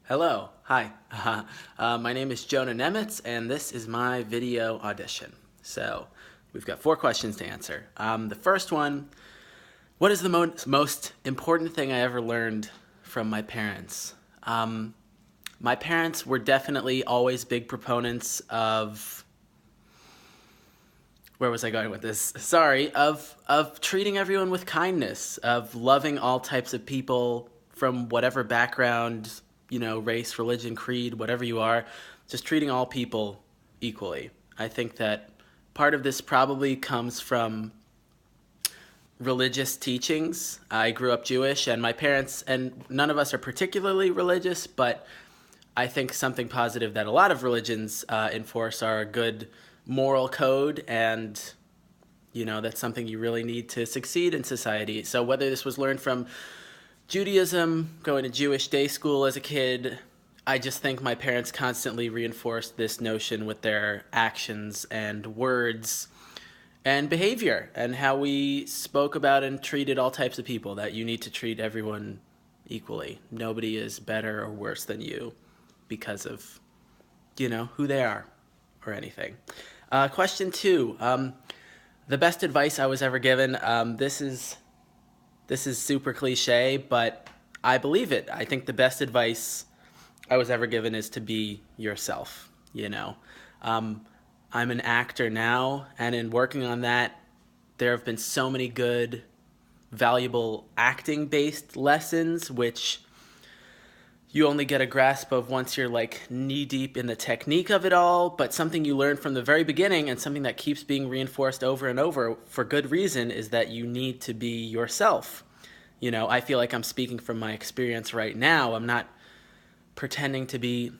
Hello, hi. My name is Jonah Nemetz, and this is my video audition. So, we've got 4 questions to answer. The first one, what is the most important thing I ever learned from my parents? My parents were definitely always big proponents of, where was I going with this? Sorry, of treating everyone with kindness, of loving all types of people from whatever background, race, religion, creed, whatever you are, just treating all people equally. I think that part of this probably comes from religious teachings. I grew up Jewish, and my parents, and none of us are particularly religious, but I think something positive that a lot of religions enforce are a good moral code, and that's something you really need to succeed in society. So whether this was learned from Judaism, going to Jewish day school as a kid, I just think my parents constantly reinforced this notion with their actions and words and behavior and how we spoke about and treated all types of people, that you need to treat everyone equally. Nobody is better or worse than you because of, who they are or anything. Question 2, the best advice I was ever given. This is super cliche, but I believe it. I think the best advice I was ever given is to be yourself, I'm an actor now, and in working on that, there have been so many good, valuable acting-based lessons, which you only get a grasp of once you're knee-deep in the technique of it all, but something you learn from the very beginning and something that keeps being reinforced over and over for good reason is that you need to be yourself. I feel like I'm speaking from my experience right now. I'm not pretending to be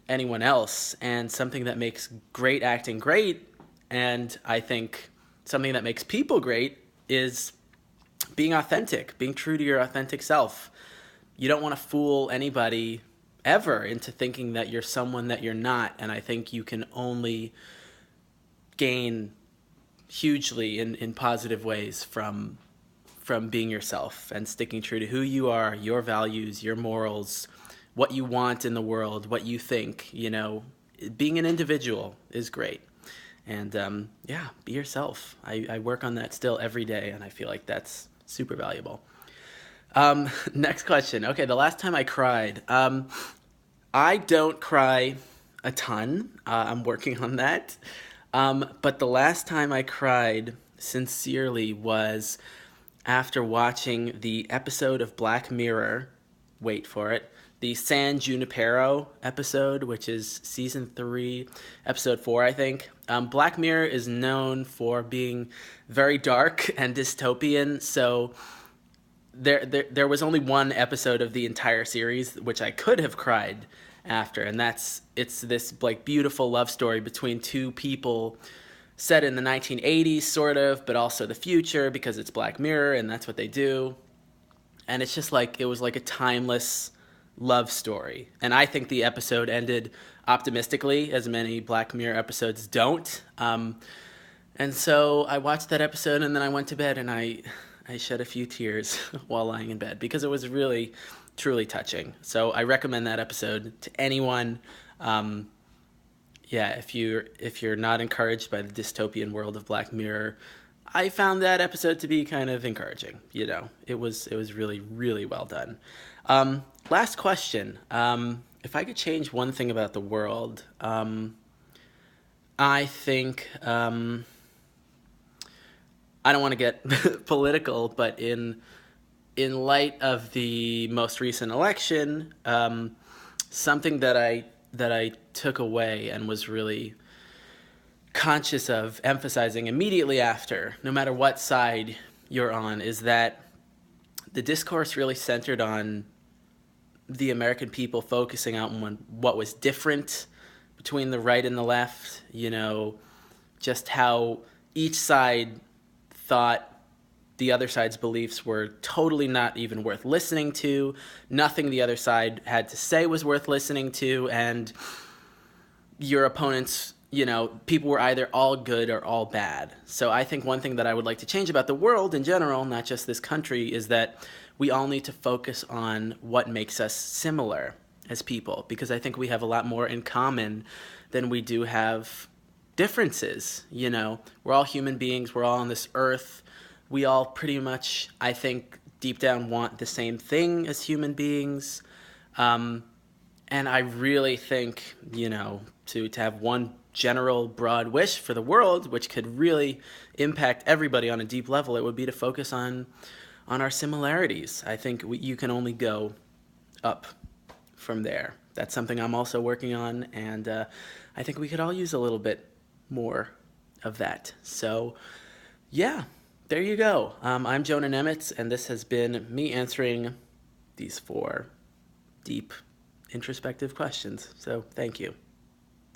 anyone else, and something that makes great acting great, and I think something that makes people great, is being authentic, being true to your authentic self. You don't want to fool anybody ever into thinking that you're someone that you're not, and I think you can only gain hugely in positive ways from being yourself and sticking true to who you are, your values, your morals, what you want in the world, what you think. Being an individual is great. And be yourself. I work on that still every day, and I feel like that's super valuable. Next question. Okay, the last time I cried. I don't cry a ton. I'm working on that. But the last time I cried sincerely was after watching the episode of Black Mirror, wait for it, the San Junipero episode, which is season 3, episode 4, I think. Black Mirror is known for being very dark and dystopian, so there was only one episode of the entire series which I could have cried after, and it's this beautiful love story between two people set in the 1980s, sort of, but also the future, because it's Black Mirror and that's what they do. And it's just it was a timeless love story. And I think the episode ended optimistically, as many Black Mirror episodes don't. And so I watched that episode, and then I went to bed, and I shed a few tears while lying in bed because it was really, truly touching. So I recommend that episode to anyone. If you're not encouraged by the dystopian world of Black Mirror, I found that episode to be kind of encouraging. It was really, really well done. Last question. If I could change one thing about the world, I think, I don't want to get political, but in light of the most recent election, something that I took away and was really conscious of emphasizing immediately after, no matter what side you're on, is that the discourse really centered on the American people focusing on what was different between the right and the left, just how each side thought the other side's beliefs were totally not even worth listening to. Nothing the other side had to say was worth listening to, and your opponents, people were either all good or all bad. So I think one thing that I would like to change about the world in general, not just this country, is that we all need to focus on what makes us similar as people, because I think we have a lot more in common than we do have differences. You know, we're all human beings, we're all on this earth. We all pretty much, I think, deep down want the same thing as human beings. And I really think, you know, to have one general broad wish for the world, which could really impact everybody on a deep level, it would be to focus on our similarities. I think you can only go up from there. That's something I'm also working on, and I think we could all use a little bit more of that. So, yeah, there you go. I'm Jonah Nemetz, and this has been me answering these 4 deep, introspective questions. So, thank you.